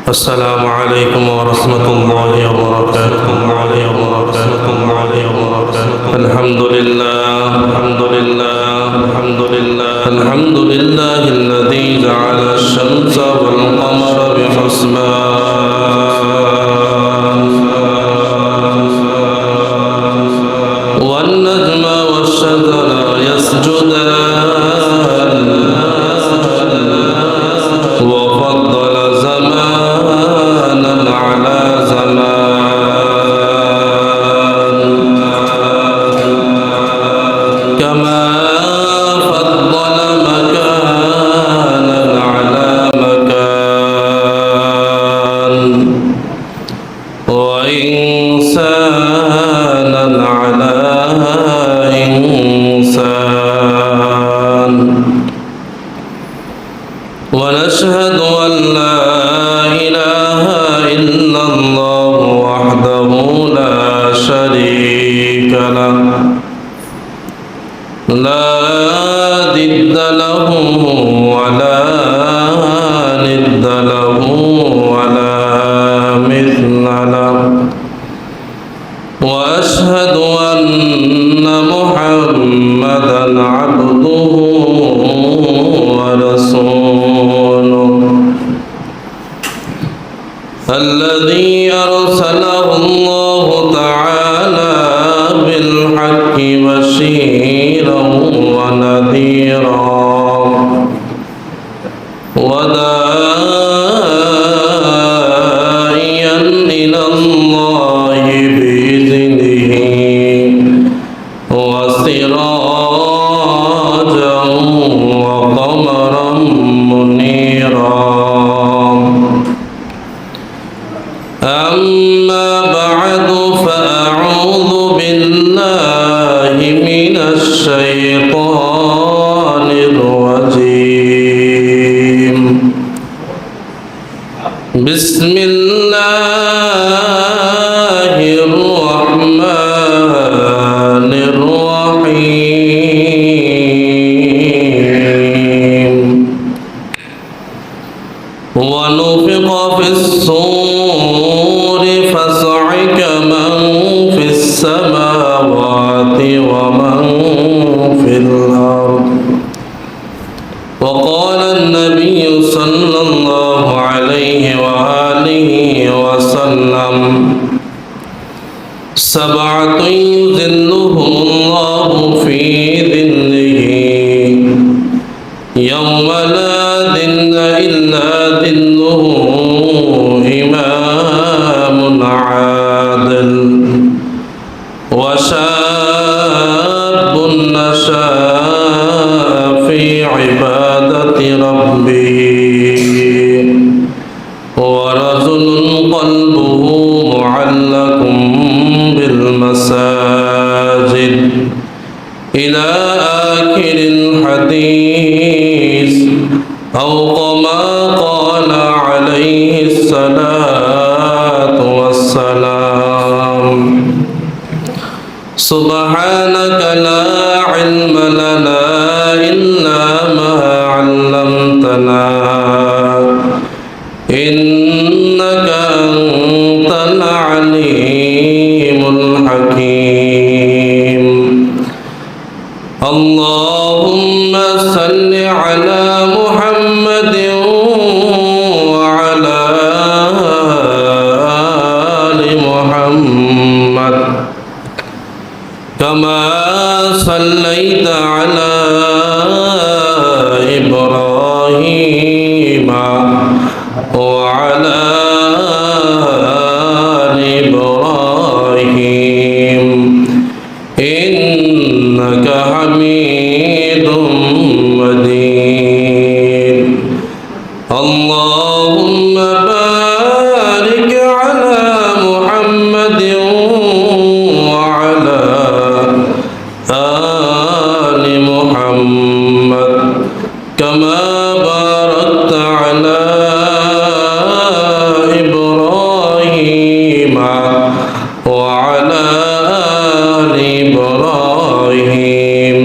السلام عليكم ورحمة الله وبركاته. الحمد لله الذي جعل الشمس والقمر بحسبان والنجم والشجر يسجدان وفضل زمانا على زمان كما فضل مكانا على مكان وإنسانا على إنسان ونشهد أن لا إله إلا الله وحده لا شريك له لا ضد له ولا ند له ولا مثل له وأشهد أن محمدا عبده ورسوله الذي أرسله الله تعالى بالحق بشيرا ونذيرا وداعيا إلى الله بإذنه وسراجا وقمرا منيرا. أما بعد فأعوذ بالله من الشيطان الرجيم. بسم الله الرحمن الرحيم. ونفخ في الصور فصعق من في السماوات ومن في الأرض وقال النبي صلى الله عليه وآله وسلم سبعة يظلهم الله في ظله يوم لا ظل إلا ظله إمام عادل وشاب نشأ في عبادة ربه ورجل قلبه معلق بالمساجد إلى آخر الحديث أو كما قال عليه الصلاة والسلام. سبحانك لا علم لنا إلا ما علمتنا إنك أنت العليم الحكيم. اللهم صل على محمد وعلى آل محمد كما صليت على إبراهيم وعلى آل إبراهيم إنك حميد مجيد. اللهم بارك على محمد وعلى آل محمد كما باركت على إبراهيم وعلى آل إبراهيم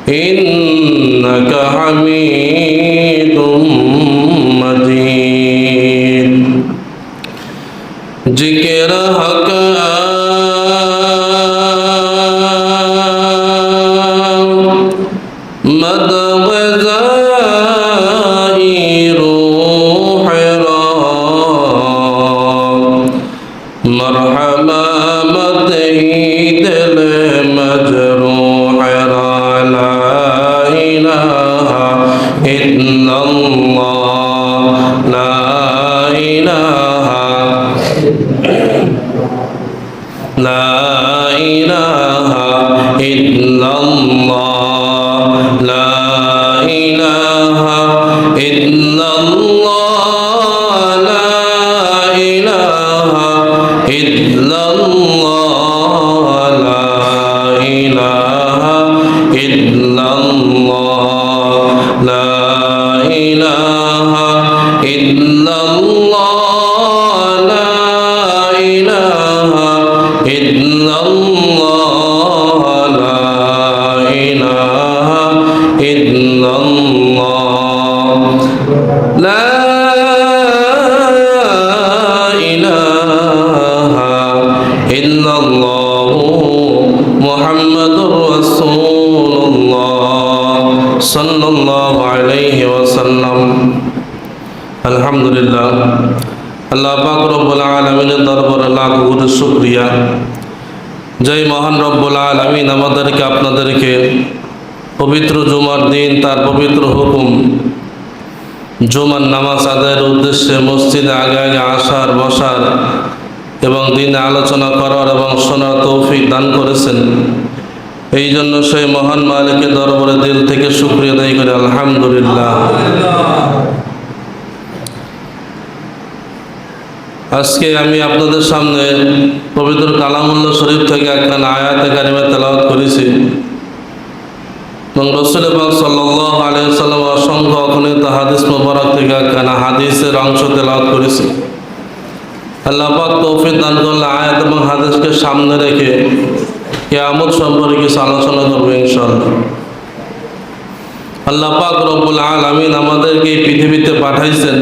إنك حميد مجيد. जिक्र का मरहबा मदही दिल मजरूह ला इलाहा इल्लल्लाह ला इलाहा इल्लल्लाह ला इलाहा इल्लल्लाह ला इलाहा इल्लल्लाह ला इलाहा इल्लल्लाह ला इलाहा इल्लल्लाह ला इलाहा इल्लल्लाह ला इलाहा इल्लल्लाह ला मुहम्मदुर रसूलुल्लाह सल्लल्लाहु अलैहि वसल्लम। अल्हम्दुलिल्लाह, আল্লাহ পাক রব্বুল আলামিনের দরবারে লাখ কোটি শুকরিয়া। জয় মহান রব্বুল আলামিন আমাদেরকে আপনাদেরকে পবিত্র জুমার দিন তার পবিত্র হুকুম জুমার নামাজ আদায়ের উদ্দেশ্যে মসজিদে আগে আগে আসার বসার এবং দিনে আলোচনা করার এবং শোনার তৌফিক দান করেছেন। এই জন্য সেই মহান মালিকের দরবারে দিল থেকে শুকরিয়া আদায় করে আলহামদুলিল্লাহ। আজকে আমি আপনাদের সামনে পবিত্র কালামুল্লাহ শরীফ থেকে একখানা আয়াতে কারিমা তেলাওয়াত করেছি এবং রাসূল পাক সাল্লাল্লাহু আলাইহি ওয়াসাল্লাম অসংখ্য অগণিত হাদিস মুবারক থেকে একখানা হাদিসের অংশ তেলাওয়াত করেছি। আল্লাহ পাক তৌফিক দান করলে আয়াত এবং হাদিসকে সামনে রেখে কিয়ামত সম্পর্কে কিছু আলোচনা করব ইনশাআল্লাহ। আল্লাহ পাক রব্বুল আলামিন আমাদেরকে এই পৃথিবীতে পাঠাইছেন।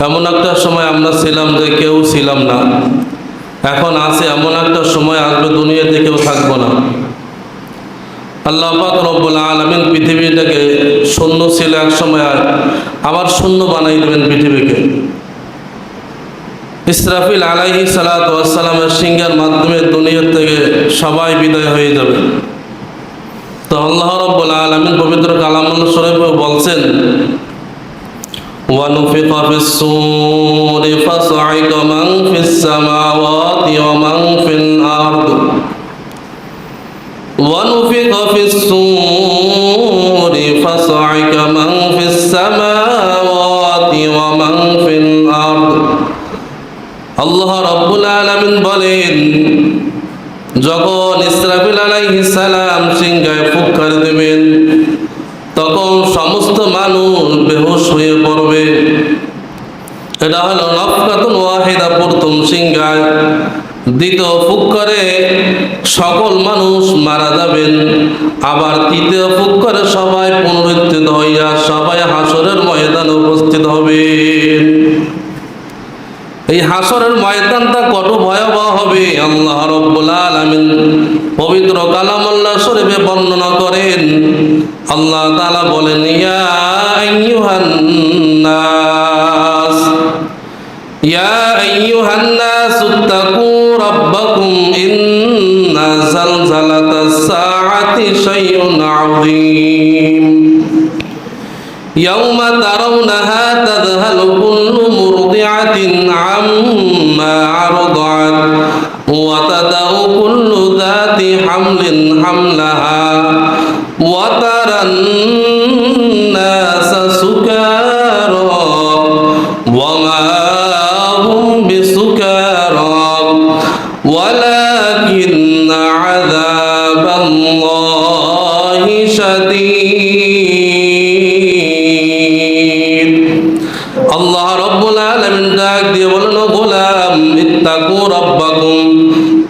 এমন একটা সময় আমরা ছিলাম যে কেউ ছিলাম না, এখন আছে এমন একটা সময় আসবে দুনিয়াতে কেউ থাকবো না। আল্লাহ পাক রব্বুল আলামিন পৃথিবীটাকে শূন্য ছিল এক সময়, আবার শূন্য বানাই দেবেন পৃথিবীকে। ইসরাফিল আলাইহিস সালাতু ওয়াস সালামের সিংহের মাধ্যমে দুনিয়া থেকে সবাই বিদায় হয়ে যাবে। তো আল্লাহ রাব্বুল আলামিন পবিত্র কালামুল শরীফে বলছেন, ونفخ في الصور فصعق من في السماوات ومن في الأرض ونفخ في الصور فصعق من في السماوات ومن في الأرض। আল্লাহ রাব্বুল আলামিন বলেন, যখন ইসরাফিল আলাইহিস সালাম সিংহায় ফুৎকার দেবেন তখন সমস্ত মানুষ বেহুশ হয়ে পড়বে। এটা হলো নফকাতুন ওয়াহিদা, প্রথম সিংহায়। দ্বিতীয় ফুৎকারে সকল মানুষ মারা যাবেন। আবার তৃতীয় ফুৎকারে সবাই পুনরুত্থিত হইয়া সবাই হাসরের ময়দানে উপস্থিত হবেন। এই হাসরের ময়দানটা কত ভয়াবহ হবে আল্লাহ রাব্বুল আলামিন পবিত্র কালামুল্লাহ শরীফে বর্ণনা করেন। আল্লাহ তাআলা বলেন, ইয়া আইয়ুহান নাস ইত্তাকু রাব্বাকুম ইন্না যালজালাতাস সাআতি শাইউন আযীম ইয়াওমা তারাউনাহা তাযহালু কুল্লু মুরদিআতিন আম্মা আরদাআত ওয়া তাদাউ কুল্লু যাতি হামলিন হামলাহা ওয়া তারান নাসা সুকারা ওয়া মা হুম বিসুকারা ওয়ালাকিন্না আযাবাল্লাহি শাদীদ। আল্লাহ রাব্বুল আলামিন ডাক দিয়ে বলেন, গোলাম ইত্তাকু রাব্বাকুম,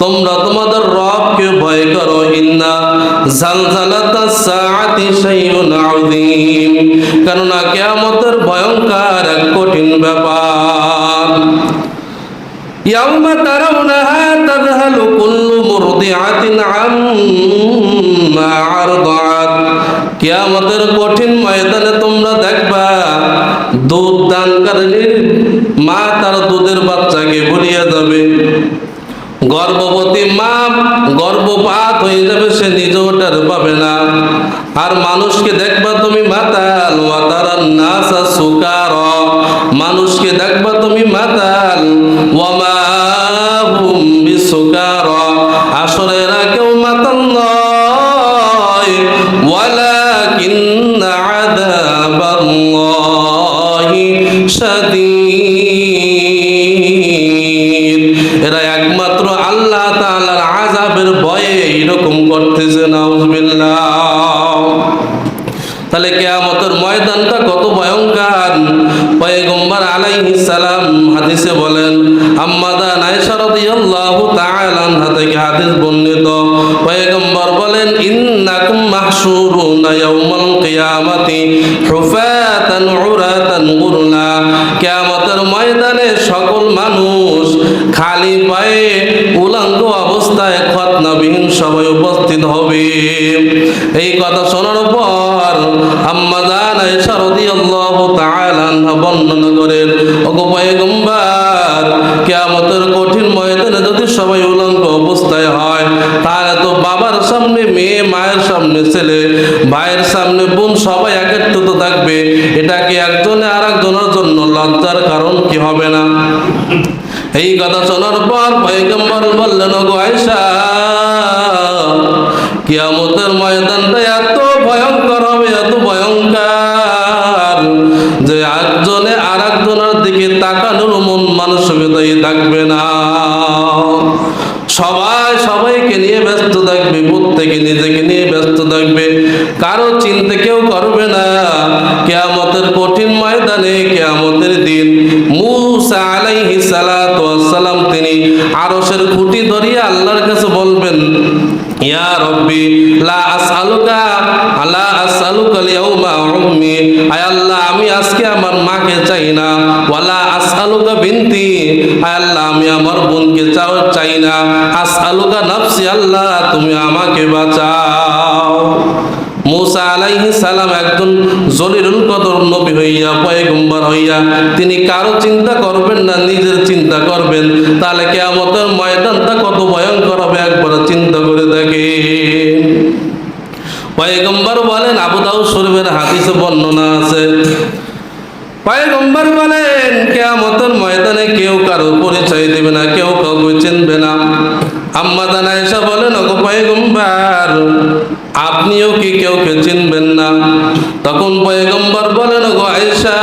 তোমরা তোমাদের রবকে ভয় করো। ইন্না যালজালাতাস সাআতি শাইউন আযীম, কেননা কিয়ামতের ভয়ঙ্কর এক কঠিন ব্যাপার। ইয়াউমা তারাউনাহা তাযহালু কুল্লু মুরদিআতিন আম্মা আরদাআত। কিয়ামতের কঠিন ময়দানে তোমরা দেখবা দুধ দানকারীর মা তার দুধের বাচ্চাকে ভুলিয়ে যাবে। গর্ভবতী মা গর্ভপাত হয়ে যাবে, সে নিজে ওটার পাবে না। আর মানুষকে দেখবা তুমি মাতাল, ওয়াতারান নাসা সুকারা, মানুষকে দেখবা তুমি মাতাল, ওয়ামা হুম বিসুকারা, আসলে এরা কেউ মাতাল নয়, ওয়ালাকিন্না আযাবাল্লাহি শাদীদ, এরা একমাত্র আল্লাহ তাআলার আযাবের ভয়ে এরকম করতেছে। নাউযুবিল্লাহ। তাহলে কিয়ামতের ময়দানটা কত ভয়ঙ্কর। পয়গম্বর আলাইহিস সালাম হাদিসে বলেন, আম্মা জান আয়েশা রাদিয়াল্লাহু তাআলা আনহা থেকে হাদিস বর্ণিত, পয়গম্বর বলেন, ইন্নাকুম মাহশুরুনা ইয়াউমাল কিয়ামাতি হুফাতান উরাতান গুরলা, কিয়ামতের ময়দানে সকল মানুষ খালি পায়ে উলঙ্গ অবস্থায় খতনাবিহীন সবাই উপস্থিত হবে। এই কথা শোনার পর আম্মা জান আয়েশা রাদিয়াল্লাহু তাআলা আনহা বর্ণনা করেন, ওগো পয়গম্বর, কিয়ামতের কঠিন ময়দানে যদি সবাই উলঙ্গ অবস্থায় হয়, তাহলে তো বাবার সামনে মেয়ে, মায়ের সামনে ছেলে, ভাইয়ের সামনে বোন, সবাই একত্রিত থাকবে। এটা কি একজনে আরেকজনের জন্য লজ্জার কারণ কি হবে না? এই কথা শোনার পর পয়গম্বর বললেন, ওগো আয়েশা, কিয়ামতের ময়দানটা এত ভয়ঙ্কর হবে, এত ভয়ঙ্কর যে একজনে আরেকজনের দিকে তাকানোর মন মানসিকতাই থাকবে না। সবাই সবাইকে নিয়ে ব্যস্ত থাকবে, প্রত্যেকে নিজেকে নিয়ে ব্যস্ত থাকবে, কারো চিন্তা কেউ করবে না। কিয়ামতের কঠিন ময়দানে, কিয়ামতের দিন মূসা আলাইহিস সালাতু ওয়াস সালাম তিনি আরশের খুঁটি ধরিয়ে আল্লাহর কাছে বলবেন, ইয়া রব্বি লা আসআলুকা আল-ইয়াউমা উম্মি, আয় আল্লাহ, আমি আজকে আমার মাকে চাই না, ওয়ালা আসআলুকা বিনতি, আয় আল্লাহ, আমি আমার বোনকে চাই না, আসআলুকা নাফসি, আল্লাহ তুমি আমাকে বাঁচাও। মূসা আলাইহিস সালাম একজন জলিলুল কদর নবী হইয়া, পয়গম্বর হইয়া তিনি কারো চিন্তা করবেন না, নিজের চিন্তা করবেন। তাহলে কিয়ামতের ময়দানটা কত ভয়ঙ্কর হবে একবার চিন্তা করে দেখেন। পয়গম্বর বলেন, আবু দাউদ শরীফের হাদিসে বর্ণনা আছে, পয়গম্বর বলেন, কিয়ামতের ময়দানে কেউ কারো পরিচয় দেবে না, কেউ কাউকে চিনবে না। আম্মা জান আয়েশা বলেন, ওগো পয়গম্বর, আপনিও কি কেউকে চিনবেন না? তখন পয়গম্বর বলেন, ওগো আয়েশা,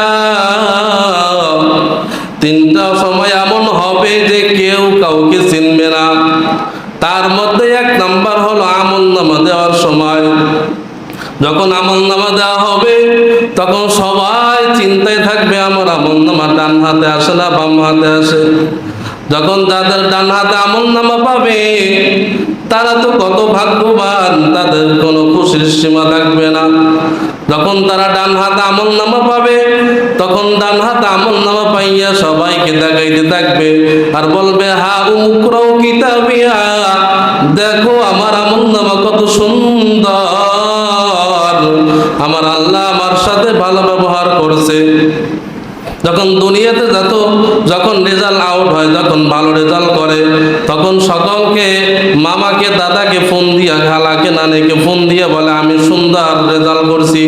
তিনটা সময় এমন হবে যে কেউ কাউকে চিনবে না। তার মধ্যে এক নাম্বার হলো আমলনামা দেওয়ার সময়। যখন আমলনামা দেওয়া হবে তখন সবাই চিন্তায় থাকবে, আমার আমলনামা ডান হাতে আসে না বাম হাতে আসে। যখন তাদের ডান হাতে আমলনামা পাবে তারা তো কত ভাগ্যবান, তাদের কোনো খুশির সীমা থাকবে না। যখন তারা ডান হাতে আমলনামা পাবে তখন ডান হাতে আমলনামা পাইয়া সবাইকে দেখাইতে থাকবে আর বলবে, হা উমুকরাউ কিতাবিয়া, দেখো আমার আমলনামা কত সুন্দর, আমার আল্লাহ আমার সাথে ভালো ব্যবহার করছে। যখন দুনিয়াতে যখন রেজাল্ট আউট হয়, যখন ভালো রেজাল্ট করে, তখন সকলকে, মামাকে, দাদাকে ফোন দিয়া, খালাকে, নানিকে ফোন দিয়ে বলে, আমি সুন্দর রেজাল্ট করছি,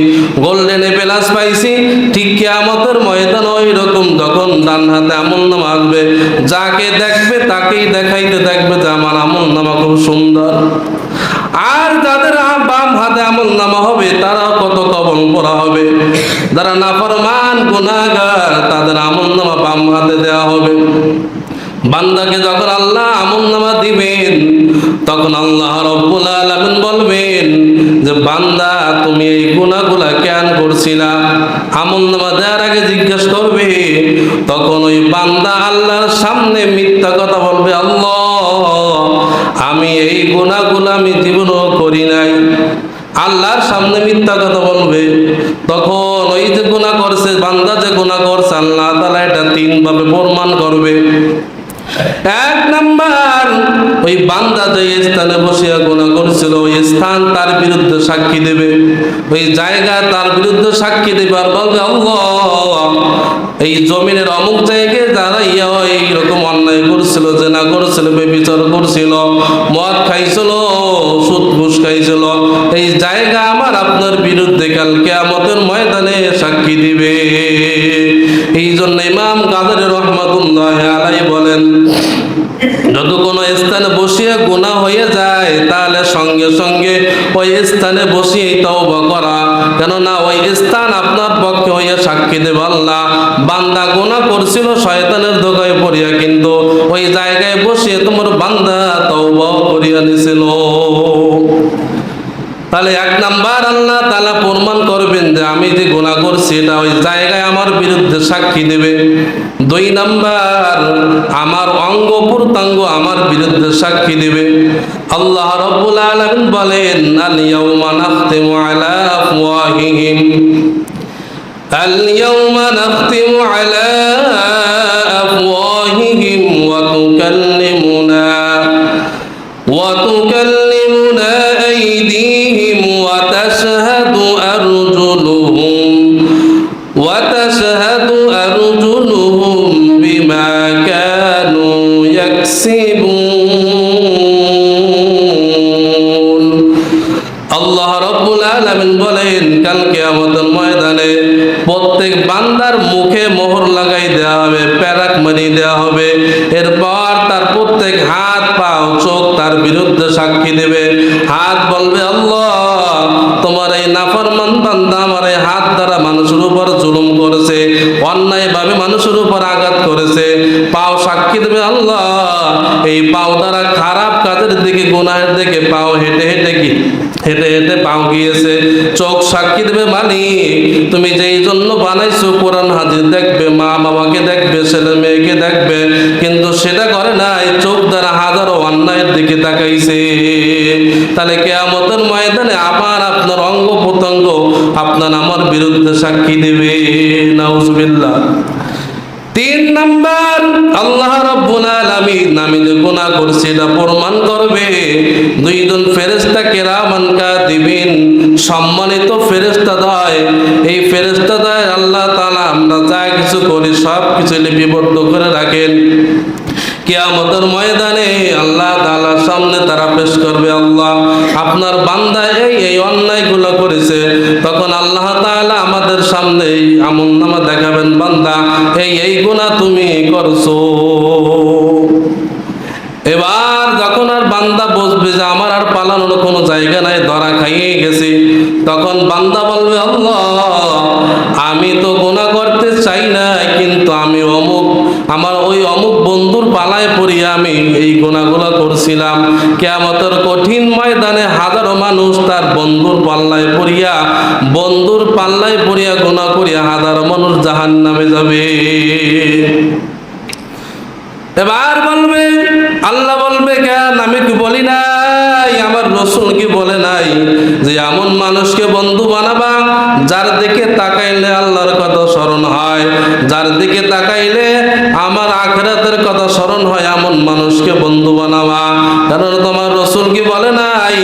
গোল্ডেন এ প্লাস পাইছি। ঠিক কিয়ামতের ময়দান ওই রকম, যখন ডান হাতে আমলনামা আসবে, যাকে দেখবে তাকেই দেখাইতে থাকবে যে আমার আমলনামা খুব সুন্দর। আর যাদের বাম হাতে আমলনামা হবে তারাও কত কবল পড়া হবে। যারা নাফরমান গুনাহগার তাদের আমলনামা বাম হাতে দেওয়া হবে। বান্দাকে যখন আল্লাহ আমলনামা দিবেন তখন আল্লাহ রাব্বুল আলামিন বলবেন যে, বান্দা তুমি এই গুনাহগুলা কেন করছিলা? আমলনামা দেওয়ার আগে জিজ্ঞেস করবে। তখন ওই বান্দা আল্লাহর সামনে মিথ্যা কথা বলবে, আল্লাহ আমি এই গুনাহগুলো আমি জীবনও করি নাই। আল্লাহর সামনে মিথ্যা কথা বলবে। তখন ওই যে গুনাহ করছে, বান্দা যে গুনাহ করছে, আল্লাহ তাআলা এটা তিন ভাবে প্রমাণ করবে। এক নাম্বার, ওই বান্দা যে স্থানে বসিয়া গুনাহ করেছিল ওই স্থান তার বিরুদ্ধে সাক্ষী দেবে, ওই জায়গা তার বিরুদ্ধে সাক্ষী দেবে আর বলবে আল্লাহ এই জমিনের অমুক জায়গায় যারা এইরকম অন্যায় করছিল, জেনা করছিল, ব্যভিচার করছিল, মদ খাইছিল, সুদ ঘুষ খাইছিল, এই জায়গা আমার আপনার বিরুদ্ধে কাল কিয়ামতের ময়দানে সাক্ষী দিবে। এই জন্য ইমাম কাদের রহমাতুল্লাহ আলাইহি বলেন, যদি কোনো স্থানে বসিয়ে গুনাহ হয়ে যায় তাহলে সঙ্গে সঙ্গে ওই স্থানে বসিয়েই তওবা করা, কেননা ওই স্থান আপনার পক্ষে হইয়া সাক্ষী দেবে আল্লাহ বান্দা গুনাহ করছিল শয়তানের ধোঁকায় পড়িয়া, কিন্তু ওই জায়গায় বসিয়ে তোমার বান্দা তওবা করিয়া নিছিল। তাহলে এক নাম্বার আল্লাহ তাআলা প্রমাণ করবেন যে আমি যে গুনাহ করছি এটা ওই জায়গায় আমার বিরুদ্ধে সাক্ষী দেবে। দুই নাম্বার, আমার অঙ্গ প্রত্যঙ্গ আমার বিরুদ্ধে সাক্ষী দেবে। আল্লাহ রাব্বুল আলামিন বলেন, আল ইয়াউমা নাখতিমু আলা আফওয়াহিহিম, আল ইয়াউমা নাখতিমু আলা আফওয়াহিহিম ওয়া তুকাল্লিমুনা أيديهم وتشهد أرجلهم بما كانوا يكسبون। আল্লাহ রাব্বুল আলামিন বলেন, কাল কিয়ামতের ময়দানে প্রত্যেক বান্দার মুখে মোহর লাগাই দেওয়া হবে, প্যারাক মারিয়ে দেওয়া হবে, এরপর তার প্রত্যেক হাত পা চোখ তার বিরুদ্ধে সাক্ষী দেবে। হাত বলবে আল্লাহ তোমার এই নাফরমান বান্দা আমার এই হাত দ্বারা মানুষের উপর জুলুম করেছে, অন্যায়ভাবে মানুষের উপর আঘাত করেছে। পাও সাক্ষী দেবে আল্লাহ এই পাও দ্বারা খারাপ কাজের দিকে, গুনাহের দিকে পাও হেঁটে হেঁটে পাও গিয়েছে। চোখ সাক্ষী দেবে মালিক তুমি যেই জন্য বানাইছো কোরআন হাদিস দেখবে, মা বাবাকে দেখবে, ছেলে মেয়েকে দেখবে, কিন্তু সেটা করে নাই, চোখ দ্বারা হাজারো অন্যায়ের দিকে তাকাইছে। তাহলে কিয়ামতের ময়দানে আবার আপনার অঙ্গ প্রত্যঙ্গ আপনার আমার বিরুদ্ধে সাক্ষী দেবে। নাউজুবিল্লাহ। তিন নাম্বার, আল্লাহ রাব্বুল আলামিন আমি যে গুনাহ করছি এটা প্রমাণ করবে দুইজন ফেরেশতা কিরামান কাতিবিন, সম্মানিত ফেরেশতাদ্বয়। এই ফেরেশতাদ্বয় আল্লাহ তাআলা আমরা যা কিছু করি সব কিছু লিপিবদ্ধ করে রাখেন। কিয়ামতের ময়দানে আল্লাহ তাআলার সামনে তারা পেশ করবে, আল্লাহ আপনার বান্দা এই অন্যায়গুলো করেছে। তখন আল্লাহ তাআলা আমাদের সামনে আমলনামা দেখাবেন, বান্দা এই গুনাহ তুমি করছো। এবার যখন আর বান্দা বুঝবে যে আমার আর পালানোর কোনো জায়গা নাই, ধরা খাইয়ে গেছি, তখন বান্দা বলবে আল্লাহ আমি তো গুনাহ করতে চাই না, কিন্তু আমি আমার ওই অমুক বন্ধুর পালায় পড়িয়া আমি এই গুনাহগুলো করছিলাম। কিয়ামতের কঠিন ময়দানে হাজারো মানুষ তার বন্ধুর পাল্লায় পড়িয়া গুনাহ করিয়া হাজারো মানুষ জাহান্নামে যাবে। এবার বলবে আল্লাহ বলবে, কেন আমি কি বলি নাই, আমার রাসূল কি বলে নাই যে এমন মানুষকে বন্ধু বানাবা যার দিকে তাকাইলে আল্লাহর কথা স্মরণ হয়, যার দিকে তাকাইলে আমার আখিরাতের কথা স্মরণ হয়, এমন মানুষকে বন্ধু বানাবা। কারণ তোমার রাসূল কি বলে নাই,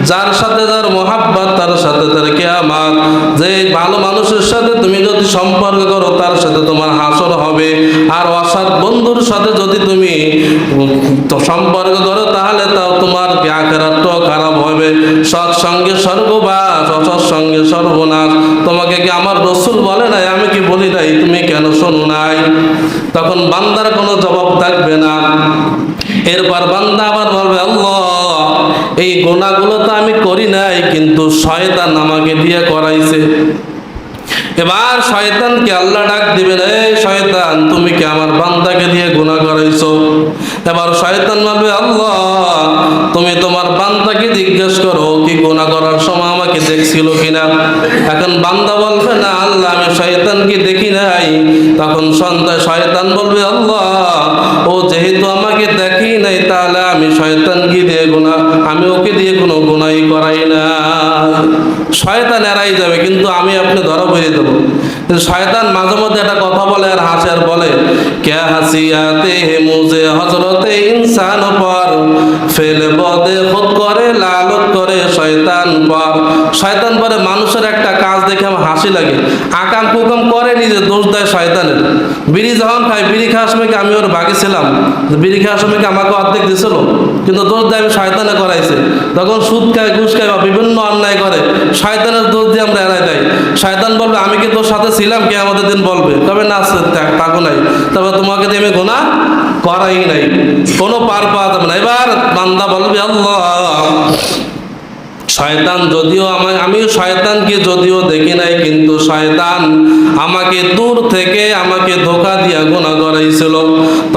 যার সাথে যার মহাব্বত তার সাথে তার কিয়ামত। যে ভালো মানুষের সাথে তুমি যদি সম্পর্ক করো তার সাথে তোমার হাসর হবে, আর অসৎ বন্ধুর সাথে যদি তুমি সম্পর্ক করো তাহলে তাও তোমার আখিরাতটাও খারাপ হবে। সৎসঙ্গে স্বর্গবাস, অসৎসঙ্গে সর্বনাশ। তোমাকে কি আমার রাসূল বলে নাই, আমি কি বলি নাই, তুমি কেন শোনো নাই? তখন বান্দার কোনো জবাব থাকবে না। এরপর বান্দা আবার বলবে আল্লাহ এই গুনাহগুলো তো আমি করি নাই, কিন্তু শয়তান আমাকে দিয়ে করাইছে। এবার শয়তানকে আল্লাহ ডাক দিবেন, এই শয়তান তুমি কি আমার বান্দাকে দিয়ে গুনাহ করাইছো? এবার শয়তান বলবে আল্লাহ তুমি তোমার বান্দাকে জিজ্ঞেস করো কি গুনাহ করার সময় আমাকে দেখছিল কিনা। এখন বান্দা বলবে না আল্লাহ আমি শয়তানকে দেখি নাই। তখন শয়তান বলবে আল্লাহ ও যেহেতু আমাকে দেখি নাই তাহলে আমি শয়তানকে দিয়ে আমি ওকে দিয়ে কোনো গুনাহই করাই না। শয়তান এড়াই যাবে, কিন্তু আমি আপনি ধরা পড়ে দেবো। শয়তান মাঝে মধ্যে একটা কথা বলে আর হাসে আর বলে क्या हसियाते हैं मुझे हजरत इंसान पर फेल बदे खुद करे लाলত करे শয়তান पर শয়তান পরে মানুষের একটা কাজ দেখে আমার হাসি লাগে আকাম কুকাম করে নিজে দোষ দেয় শয়তানের বিড়ি যখন খায় বিড়ি খাওয়ার সময় কি আমি ওর বাগে ছিলাম বিড়ি খাওয়ার সময় কি আমাকে অর্ধেক দিছিল কিন্তু দোষ দেয় আমি শয়তানে করাইছে তখন সুদ খায় ঘুষ খায় বা বিভিন্ন অন্যায় করে শয়তানের দোষ দিয়ে আমরা এড়াই দেয় শয়তান বলবে আমি কি তোর সাথে ছিলাম কে আমাদের দিন বলবে তবে না তাকো নাই তবে তোমাকে দিয়ে আমি গুনাহ করাই নাই কোনো পার পাওয়া যাবে না এবার বান্দা বলবে আল্লাহ শয়তান যদিও আমিও শয়তানকে যদিও দেখি নাই কিন্তু শয়তান আমাকে দূর থেকে আমাকে ধোঁকা দিয়া গুনাহ করাইছিল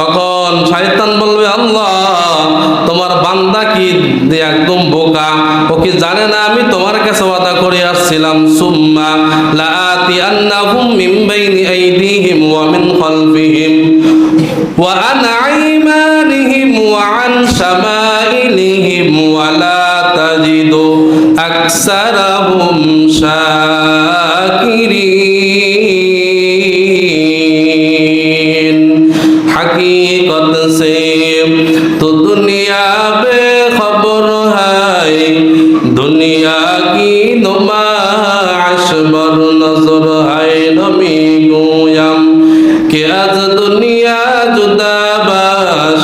তখন শয়তান বলবে আল্লাহ তোমার বান্দা কি একদম বোকা ও কি জানে না আমি তোমার কাছে ওয়াদা করে আসছিলাম সুম্মা লাআতি আন্নাহুম মিন বাইনি আইদিহিম ওয়া মিন খালফিহিম ওয়া আন আইমানিহিম ওয়া আন শামাইলিহিম ওয়া লা তাজিদু আকসারাহুম শাকিরিন हकीकत से तो दुनिया बेखबर है दुनिया की नुमाइश बर नजर है नमी गोयम कि आज दुनिया जुदा बाश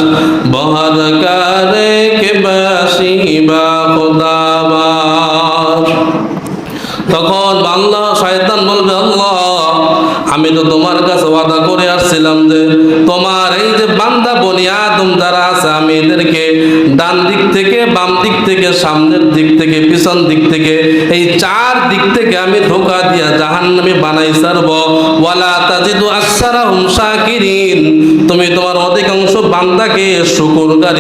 बहर करे के बाशी बा खुदाबार তখন আল্লাহ শয়তান বলবে আল্লাহ আমি তো তোমার কাছে ওয়াদা করে আসছিলাম যে তোমার এই যে বান্দা বনি আদম যারা আছে আমি এদেরকে ডান দিক থেকে বাম দিক থেকে সামনের দিক থেকে পিছন দিক থেকে এই চার দিক থেকে আমি ধোঁকা দিয়া জাহান্নামে বানাই ছাড়ব ওয়ালা তাজিদু আকসারাহুম শাকিরিন তুমি তোমার অধিকাংশ বান্দাকে শুকরগুজার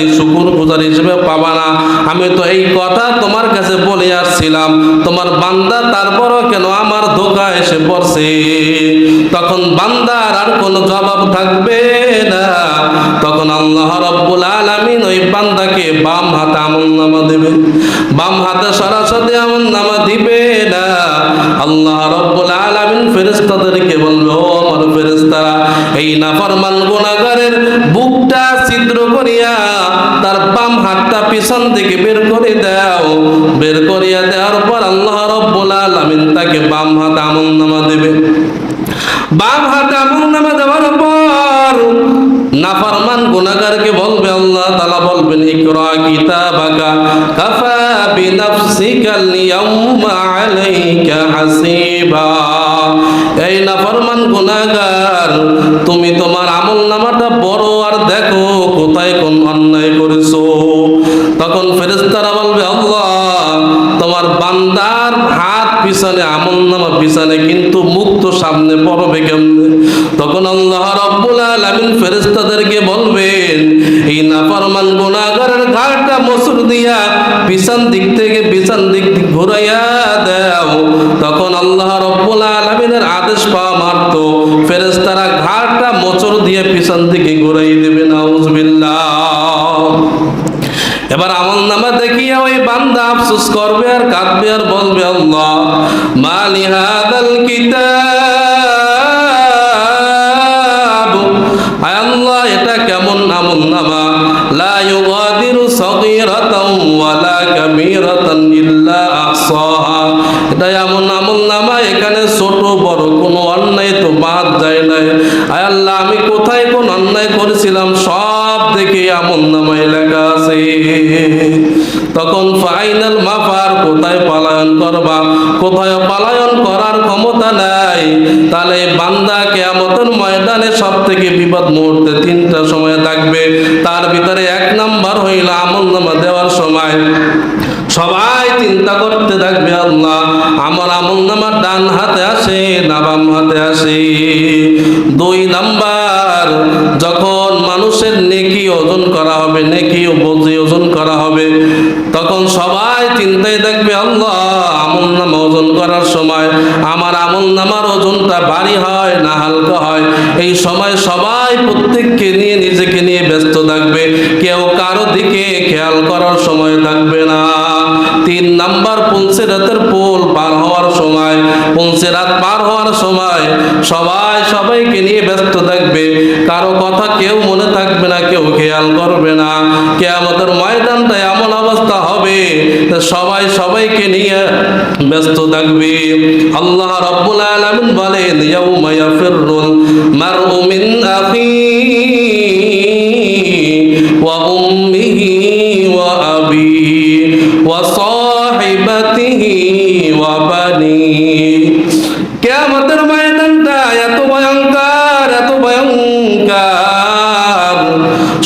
হিসেবে পাবা না আমি তো এই কথা তোমার কাছে বলে আসছিলাম তোমার বান্দা তারপরও কেন আমার ধোঁকা এসে পড়ছে তখন বান্দার আর কোনো জবাব থাকবে না তখন আল্লাহ রাব্বুল আলামিন ওই বান্দাকে বাম হাতে আমলনামা দেবে বাম হাতে সরাসরি আমলনামা দিবে না আল্লাহ রাব্বুল আলামিন ফেরেশতাদেরকে বলবে ও আমার ফেরেশতারা এই নাফরমান গুনাহগারের বুকটা ছিদ্র করিয়া তার বাম হাতটা পিছন থেকে বের করে দাও বের করিয়া দেওয়ার পর আল্লাহ রাব্বুল আলামিন তাকে বাম হাতে আমলনামা দেবে বাম হাতে আমলনামা দেওয়ার পর নাফরমান গুনাহগারকে বলবে আল্লাহ তাআলা বলবেন ইকরা কিতাবাকা কাফা বিনাফসিকাল ইয়াউমা আলাইকা হাসিবা এই নাফরমান গুনাহগার তুমি তোমার আমলনামাটা পড়ো আর দেখো কোথায় কোন অন্যায় করেছো তখন ফেরেশতারা বলবে আল্লাহ তোমার বান্দার হাত পিছনে আমলনামা পিছনে কিন্তু মুখ তো সামনে পড়বে কেমনে তখন আল্লাহ রাব্বুল আলামিন ফেরেশতাদেরকে বলবেন এই নাফরমান গুনাহগারের ঘাড়টা মসুর দিয়া পিছন দিক থেকে পিছন দিক ঘুরাইয়া দাও তখন আল্লাহ রাব্বুল আলামিনের আদেশ পাওয়া মাত্র ফেরেশতারা ঘাড়টা মোচড় দিয়ে পিছন দিকে ঘুরাই দেবে নাউজুবিল্লাহ এবার আমলনামা দেখিয়া ওই বান্দা আফসোস করবে আর কাঁদবে আর বলবে আল্লাহ মালি হাদাল কিতাব আয় আল্লাহ এটা কেমন আমলনামা লা ইউগাদিরু সগীরাতাও ওয়ালা কাবীরাতান ইল্লা আহসাহা এটা এমন আমলনামা এখানে ছোট বড় কোনো অন্যায় তো বাদ যায় না আয় আল্লাহ আমি কোথায় কোন অন্যায় করেছিলাম সব দেখে আমলনামায় লেখা আছে তখন ফাইনাল মাফার কোথায় পলায়ন করবা কোথায় পলায়ন করার ক্ষমতা নাই তাহলে বান্দা কিয়ামতের ময়দানে সবথেকে বিপদ মুহূর্তে তিনটা সময় থাকবে তার ভিতরে এক নাম্বার হইল আমলনামা দেওয়ার সময় সবাই চিন্তা করতে থাকবে আল্লাহ আমার আমলনামা ডান হাতে আসে না বাম হাতে আসে দুই নাম্বার যখন মানুষের নেকি ওজন করা হবে নেকি ও বোঝে ওজন করা হবে তখন সবাই চিন্তায় থাকবে আল্লাহ আমলনামা ওজন করার সময় আমার আমলনামার ওজনটা ভারী হয় না হালকা হয় এই সময় সবাই প্রত্যেককে নিয়ে নিজেকে নিয়ে ব্যস্ত থাকবে কেউ কারো দিকে খেয়াল করার সময় থাকবে না তিন নাম্বার পুলসিরাতের পুল পার হওয়ার সময় পুলসিরাত পার হওয়ার সময় সবাই সবাইকে নিয়ে ব্যস্ত থাকবে, কারো কথা কেউ মনে থাকবে না, কেউ খেয়াল করবে না। কিয়ামতের ময়দানটা এমন অবস্থা হবে সবাই সবাইকে নিয়ে ব্যস্ত থাকবে। আল্লাহ রাব্বুল আলামিন বলেন, ইয়াউমা ইয়াফিরুল মারউ মিন আখিহি ওয়া উম্মিহি ওয়া আবিহি ওয়া সাহিবাতিহি ওয়া বানিহি। কিয়ামতের ময়দানটা এত ভয়ঙ্কর, এত ভয়ঙ্কর,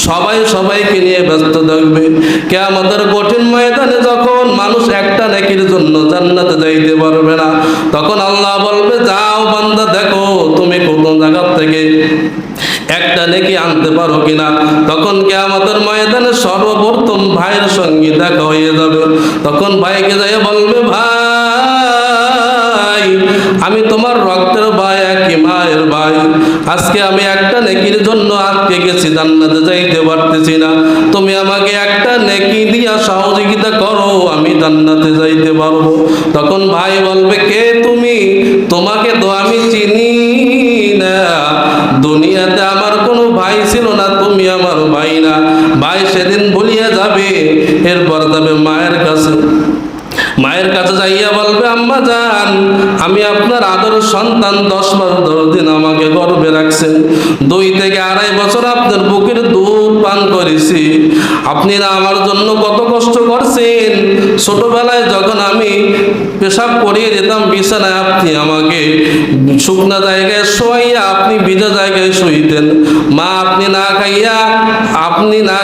সবাই সবাইকে নিয়ে ব্যস্ত থাকবে। কিয়ামতের কঠিন ময়দানে যখন মানুষ একটা নেকির জন্য জান্নাতে যাইতে পারবে না, তখন আল্লাহ বলবে, যাও বান্দা, দেখো তুমি কোন জায়গা থেকে একটা নেকি আনতে পারো কিনা। তখন কিয়ামতের ময়দানে সর্বপ্রথম ভাইয়ের সঙ্গে দেখা হয়ে যাবে। তখন ভাইকে যাই বলবে, ভাই আমি তোমার রক্তের ভাই, একই মায়ের ভাই, আজকে আমি একটা নেকির জন্য আটকে গেছি, জান্নাতে যাইতে পারতেছি না, তুমি আমাকে একটা নেকি দিয়া সহযোগিতা করো, আমি জান্নাতে যাইতে পারবো। তখন ভাই বলবে, কে তুমি? তোমাকে তো আমি চিনি না, দুনিয়াতে আমার কোনো ভাই ছিল না, তুমি আমার ভাই না। ভাই সেদিন ভুলিয়া যাবে, এরপর যাবে মায়ের কাছে। মায়ের কাছে যাইয়া বলবে, আম্মা জান, আমি আপনার আদরের সন্তান, 10 দিন আমাকে গর্ভে রাখছেন, 2 থেকে 2.5 বছর আপনার বুকের দুধ পান করেছি, আপনি না আমার জন্য কত কষ্ট করছেন। ছোটবেলায় যখন আমি পেশাব করিয়ে যেতাম বিছানায়, আপনি আমাকে শুকনা জায়গায় শোয়াইয়া আপনি ভিজা জায়গায় শুইতেন। মা, আপনি না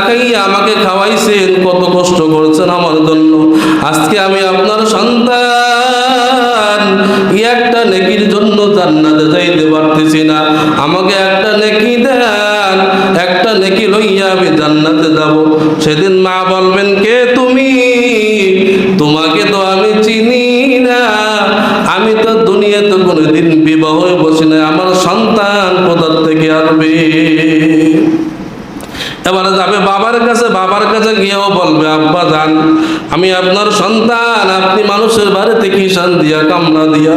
খাইয়া আমাকে খাওয়াইছেন, কত কষ্ট করেছেন আমার জন্য। আজকে আমি আপনার সন্তান, একটা নেকির জন্য জান্নাতে যাইতে পারতেছি না, আমাকে একটা নেকি দেন, একটা নেকি লইয়া আমি জান্নাতে যাব। সেদিন মা বলবেন, কে তুমি? তোমাকে তো আমি চিনি না, আমি তো দুনিয়াতে কোনোদিন বিবাহ হয়ে বসি না, আমার সন্তান কোথা থেকে আসবে? এবারে যাবে বাবার কাছে, বাবার কাছে গিয়েও বলবে, আব্বা জান, আমি আপনার সন্তান, আপনি মানুষের বাড়িতে কিষান দিয়া কামলা দিয়া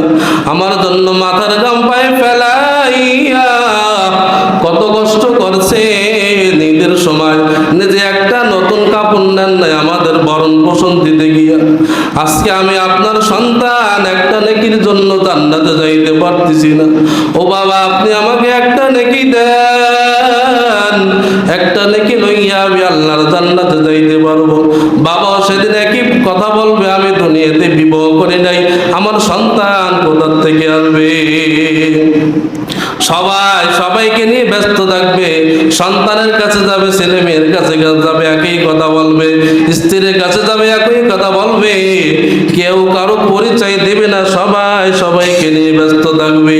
আমার জন্য মাথার গাম পায়ে ফেলাইয়া কত কষ্ট করছে, ঈদের সময় নিজে একটা নতুন কাপড় নেন নাই আমাদের ভরণ পোষণ দিতে গিয়া। আজকে আমি আপনার সন্তান, একটা নেকির জন্য জান্নাতে যাইতে পারতেছি না। ও বাবা, আপনি আমাকে একটা নেকি দেন, একটা নেকি লইয়া আমি আল্লাহর জান্নাতে যাইতে পারবো। বাবা সেদিন একই কথা বলবে, আমি দুনিয়াতে বিবাহ করি নাই, আমার সন্তান কোথা থেকে আসবে? সবাই সবাইকে নিয়ে ব্যস্ত থাকবে। সন্তানের কাছে যাবে, ছেলে মেয়ের কাছে যাবে, একই কথা বলবে, স্ত্রীর কাছে যাবে, একই কথা বলবে, কেউ কারো পরিচয় দেবে না, সবাই সবাইকে নিয়ে ব্যস্ত থাকবে।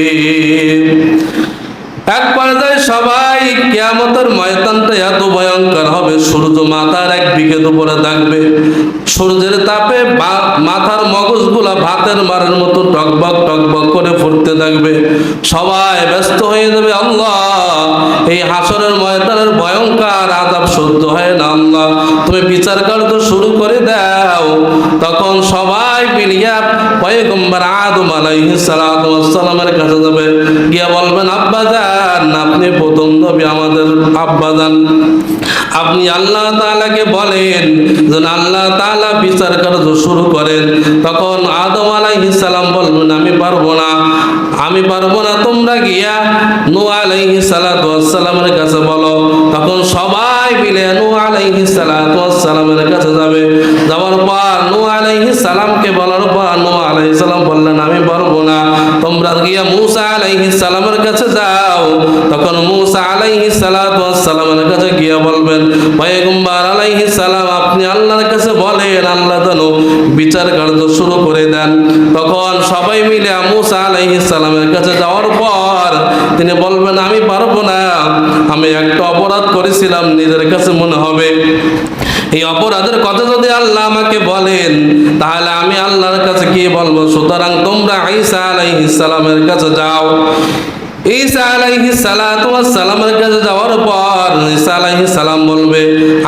এক পর্যায়ে সবাই, কিয়ামতের ময়দানটা এত ভয়ঙ্কর হবে, সূর্য মাথার 1 বিঘের উপরে থাকবে, সূর্যের তাপে মাথার মগজগুলা ভাতের মারের মতো টকবক টকবক করে ফুটতে থাকবে। সবাই ব্যস্ত হয়ে যাবে, আল্লাহ এই হাসরের ময়দানের ভয়ঙ্কর আযাব সহ্য হয় না, আল্লাহ তুমি বিচার কার্য শুরু করে দাও। তখন সবাই মিলিয়া পয়গম্বর আদম আলাইহিস সালাতু ওয়াস সালামের কাছে যাবে, গিয়ে বলবেন, আব্বা জান, আপনি প্রথম নবী, আমাদের আব্বা জান, আপনি আল্লাহ তাআলাকে বলেন যেন আল্লাহ তাআলা বিচার কার্য শুরু করেন। তখন আদম আলাইহিস সালাম বলবেন, আমি পারবো না, তোমরা গিয়া নূহ আলাইহিস সালাতু ওয়াস সালামের কাছে বলো। তখন সবাই মিলে নূহ আলাইহিস সালাতু ওয়াস সালামের কাছে যাবে। যাওয়ার পর নূহ আলাইহিস সালামকে বলার পর নূহ আলাইহিস সালাম বললেন, আমি পারবো না, তোমরা গিয়া মূসা আলাইহিস সালামের কাছে যাও। তখন মূসা আলাইহিস সালাতু ওয়াস সালামের কাছে গিয়া বলবেন, পয়গম্বর আলাইহিস সালাম, আপনি আল্লাহর কাছে বলেন, আল্লাহ যেন বিচার কার্য শুরু করে দেন। তখন সবাই মিলে মূসা আলাইহিস সালামের কাছে যাওয়ার পর তিনি বলবেন, আমি পারবো না, আমি একটা অপরাধ করেছিলাম, নিজের কাছে মনে হবে এই অপরাধের কথা যদি আল্লাহ আমাকে বলেন তাহলে আমি আল্লাহর কাছে কি বলবো? সুতরাং তোমরা ঈসা আলাইহিস সালামের কাছে যাও। ঈসা আলাইহিস সালাতু ওয়াস সালামের কাছে যাওয়ার পর ঈসা আলাইহিস সালাম বলবে,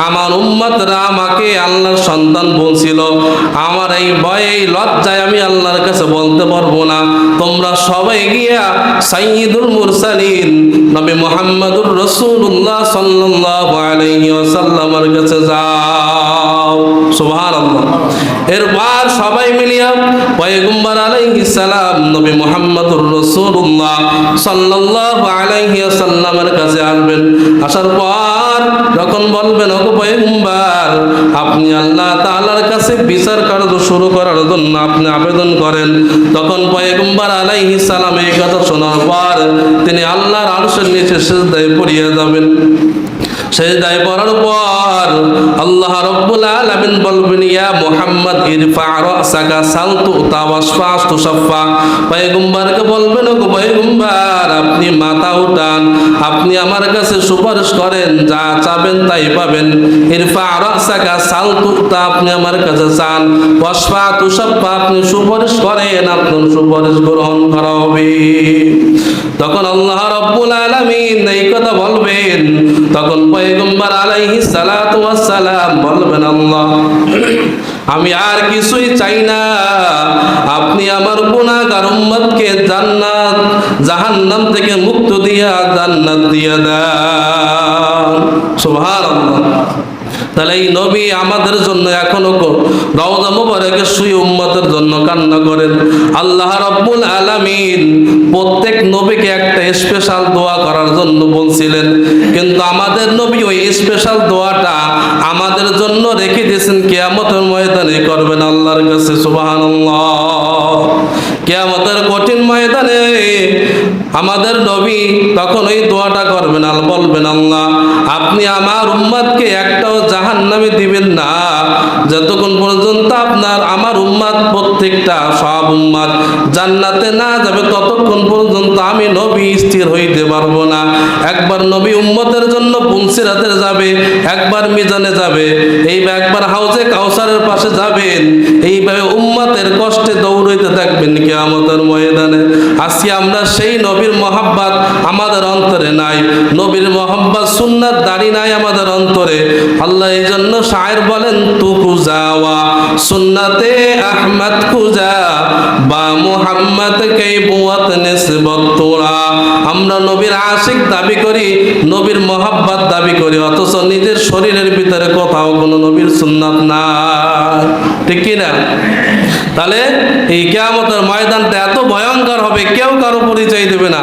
আমার উম্মতরা আমাকে আল্লাহর সন্তান বলছিল, আমার এই ভয়ে এই লজ্জায় আমি আল্লাহর কাছে বলতে পারবো না। তোমরা সবাই গিয়া সাইয়্যিদুল মুরসালিন নবী মুহাম্মদুর রাসূলুল্লাহ সাল্লাল্লাহু আলাইহি ওয়াসাল্লামের কাছে যাও। সুবহানাল্লাহ। এরপর সবাই মিলিয়া পয়গম্বর আলাইহিস সালাম নবী মুহাম্মদুর রাসূলুল্লাহ সাল্লাল্লাহু আলাইহি ওয়াসাল্লামের কাছে আসবেন। আসার পর যখন বলবেন, ওগো পয়গম্বর, আপনি আল্লাহ তাআলার কাছে বিচার কার্য শুরু করার জন্য আপনি আবেদন করেন। তখন পয়গম্বর আলাইহিস সালাম এই কথা শোনার পর তিনি আল্লাহর আরশের নিচে সিজদায় পড়িয়া যাবেন। সিজদায় পড়ার পর আল্লাহ রাব্বুল আলামিন বলবেন, ইয়া মুহাম্মদ ইরফা রাসাকা সাল তুতা ওয়াশফা তুশাফা। পয়গম্বরকে বলবেন, ওগো পয়গম্বর, আপনি মাথা উঠান, আপনি আমার কাছে সুপারিশ করেন, যা চাবেন তাই পাবেন। ইরফা রাসাকা সাল তুতা, আপনি আমার কাছে চান, ওয়াশফা তুশাফা, আপনি সুপারিশ করেন, আপনার সুপারিশ গ্রহণ করা হবে। তখন আল্লাহ রাব্বুল আলামিন এই কথা বলবেন। তখন পয়গম্বর আলাইহিস সালাতু ওয়াস সালাম বলবেন, আল্লাহ, আমি আর কিছুই চাই না, আপনি আমার গুনাহগার উম্মতকে জান্নাত জাহান্নাম থেকে মুক্ত দিয়া জান্নাত দিয়া দেন। সুবহানাল্লাহ। তাহলে এই নবী আমাদের জন্য এখনো রওজা মুবারকে শুয়ে উম্মতের জন্য কান্না করেন। আল্লাহ রাব্বুল আলামিন প্রত্যেক নবীকে একটা স্পেশাল দোয়া করার জন্য বলছিলেন, কিন্তু আমাদের নবী ওই স্পেশাল দোয়াটা আমাদের জন্য রেখে দিয়েছেন কিয়ামতের ময়দানে করবেন আল্লাহর কাছে। সুবহানাল্লাহ। কিয়ামতের কঠিন ময়দানে আমাদের নবী তখন ওই দোয়াটা করবেন আর বলবেন, আল্লাহ, আপনি আমার উম্মতকে একটাও জাহান্নামে দিবেন না যতক্ষণ পর্যন্ত আমার উম্মত প্রত্যেকটা সব উম্মত জান্নাতে না যাবে, ততক্ষণ পর্যন্ত আমি নবী স্থির হইতে পারবো না। একবার নবী উম্মতের জন্য পুলসিরাতে যাবে, একবার মিজানে যাবে, এইভাবে একবার হাউজে কাউসারের পাশে যাবেন, এইভাবে উম্মতের কষ্টে দৌড়াইতে থাকবেন কিয়ামতের ময়দানে। আজকে আমরা সেই নবীর মহব্বত আমাদের অন্তরে নাই, নবীর মহব্বত সুন্নাত দাঁড়ি নাই আমাদের অন্তরে। আল্লাহ এই জন্য শায়ের বলেন, তু কুজাওয়া সুন্নাতে আহমদ কুজা বা মুহাম্মদ কে বুয়াত নিসবত তোরা। আমরা নবীর আশিক দাবি করি, নবীর মহব্বত দাবি করি, অথচ নিজের শরীরের ভিতরে কোথাও কোনো নবীর সুন্নাত নাই। ঠিক কি না? তাহলে এই কিয়ামতের ময়দানটা এত ভয়ঙ্কর হবে, কেউ কারো পরিচয় দেবে না।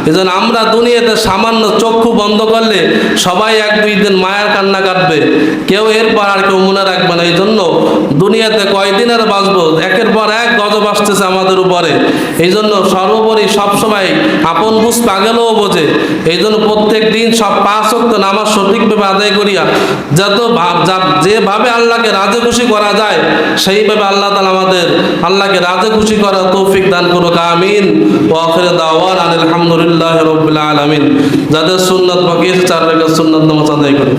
এজন্য আমরা দুনিয়াতে সামান্য চক্ষু বন্ধ করলে সবাই এক দুই দিন মায়ের কান্না কাটবে, কেউ এরপর আর কেউ মনে রাখবে না। এই জন্য দুনিয়াতে কয়দিন আর বাঁচবো, একের পর এক গজব আসতেছে আমাদের উপরে। এই জন্য সর্বোপরি সবসময় আপন বুঝ পাগলেও বোঝে। এই জন্য প্রত্যেক দিন সব 5 ওয়াক্ত নামাজ সঠিকভাবে আদায় করিয়া যেভাবে আল্লাহকে রাজে খুশি করা যায় সেইভাবে আল্লাহ তাআলা আমাদের আল্লাহকে রাজে খুশি করার তৌফিক দান করুক। আমিন। ওয়া আখিরু দাওয়ানা আলহামদুলিল্লাহি রাব্বিল আলামিন। যাদের সুন্নাত বাকি আছে 4 রাকাত সুন্নাত নামাজ আদায় করুন।